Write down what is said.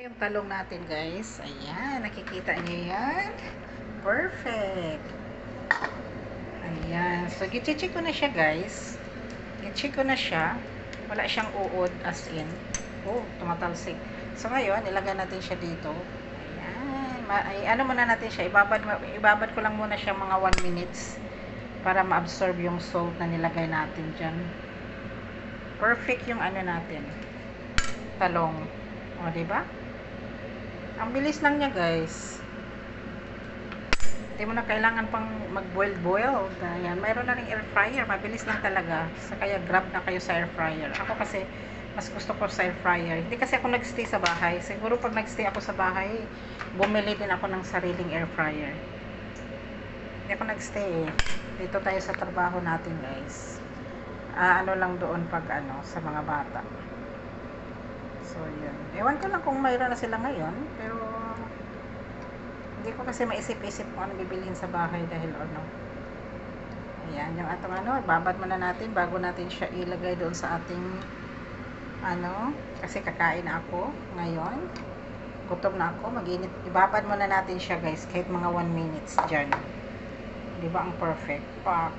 Yung talong natin, guys. Ayan, nakikita niyo yan? Perfect. Ayan. So, gichichik ko na siya, guys. Gichichik ko na siya. Wala siyang uod as in. Oh, tumatalsik. So, ngayon, ilagay natin siya dito. Ayan. Ano muna natin siya? Ibabad ko lang muna siya mga 1 minutes para ma-absorb yung salt na nilagay natin dyan. Perfect yung ano natin. Talong. O, diba? Ang bilis lang niya, guys. Hindi mo na kailangan pang mag-boil-boil. Ayan, mayroon na ring air fryer. Mabilis lang talaga. So, kaya grab na kayo sa air fryer. Ako kasi, mas gusto ko sa air fryer. Hindi kasi ako nagstay sa bahay. Siguro pag nagstay ako sa bahay, bumili din ako ng sariling air fryer. Hindi ako nagstay eh. Dito tayo sa trabaho natin, guys. Ano lang doon pag sa mga bata. So, yun. Ewan ko lang kung mayroon na sila ngayon. Pero, hindi ko kasi maisip-isip kung ano bibilhin sa bahay dahil ano. Ayan, yung atong babad muna natin bago natin siya ilagay doon sa ating kasi kakain na ako ngayon. Gutom na ako, mag-init. Ibabad muna natin siya, guys, kahit mga 1 minutes dyan. Di ba ang perfect? Pak.